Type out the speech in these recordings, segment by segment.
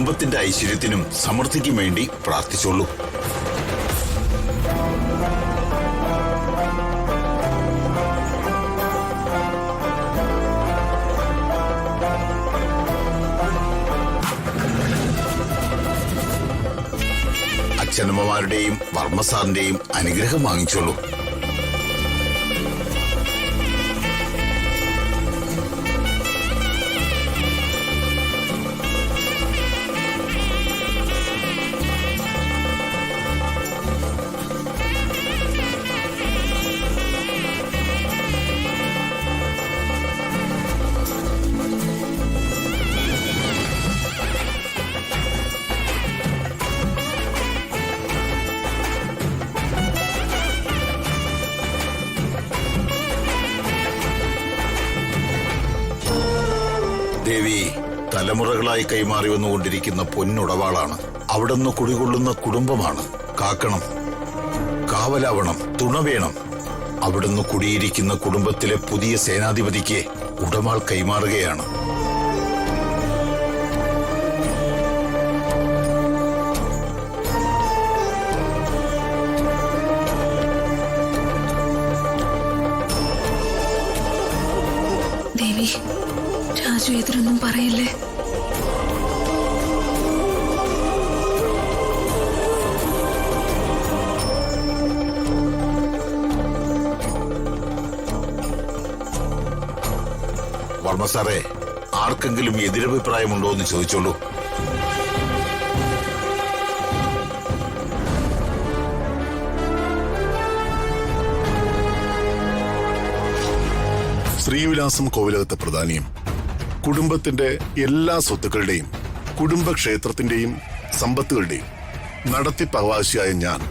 കുടുംബത്തിന്റെ ഐശ്വര്യത്തിനും സമൃദ്ധിക്കും വേണ്ടി പ്രാർത്ഥിച്ചോളൂ. അച്ഛനമ്മമാരുടെയും വർമ്മസാറിന്റെയും അനുഗ്രഹം വാങ്ങിച്ചോളൂ. ദേവി തലമുറകളായി കൈമാറി വന്നുകൊണ്ടിരിക്കുന്ന പൊന്നുടവാളാണ്. അവിടുന്ന് കുടികൊള്ളുന്ന കുടുംബമാണ്. കാക്കണം, കാവലാവണം, തുണ വേണം. അവിടുന്ന് കുടിയിരിക്കുന്ന കുടുംബത്തിലെ പുതിയ സേനാധിപതിക്ക് ഉടവാൾ കൈമാറുകയാണ്. ദേവി, രാജു എതിരൊന്നും പറയില്ലേ? വർമ്മ സാറേ, ആർക്കെങ്കിലും എതിരഭിപ്രായമുണ്ടോ എന്ന് ചോദിച്ചോളൂ. ശ്രീവിലാസം കോവിലകത്തെ പ്രധാനിയും കുടുംബത്തിന്റെ എല്ലാ സ്വത്തുക്കളുടെയും കുടുംബക്ഷേത്രത്തിന്റെയും സമ്പത്തുകളുടെയും നടത്തിപ്പവകാശിയായ ഞാൻ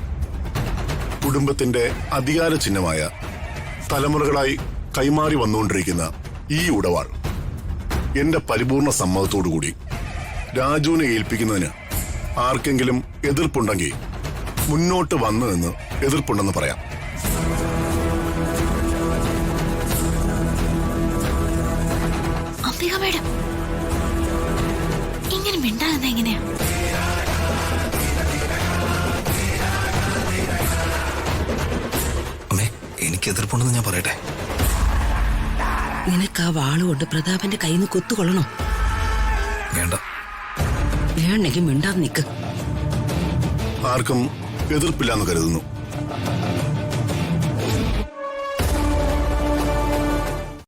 കുടുംബത്തിന്റെ അധികാര ചിഹ്നമായ തലമുറകളായി കൈമാറി വന്നുകൊണ്ടിരിക്കുന്ന ഈ ഉടവാൾ എന്റെ പരിപൂർണ സമ്മതത്തോടുകൂടി രാജുവിനെ ഏൽപ്പിക്കുന്നതിന് ആർക്കെങ്കിലും എതിർപ്പുണ്ടെങ്കിൽ മുന്നോട്ട് വന്നു എന്ന് എതിർപ്പുണ്ടെന്ന് പറയാം. മേഡം, ഇങ്ങനെ മിണ്ടാകുന്ന എങ്ങനെയാ? അമ്മേ, എനിക്ക് എതിർപ്പുണ്ടെന്ന് ഞാൻ പറയട്ടെ. നിനക്ക് ആ വാളുകൊണ്ട് പ്രതാപന്റെ കയ്യിൽ നിന്ന് കൊത്തുകൊള്ളണോ? വേണ്ട. വേണ്ടെങ്കിൽ മിണ്ടാതെ നിക്ക്. ആർക്കും എതിർപ്പില്ലാന്ന് കരുതുന്നു.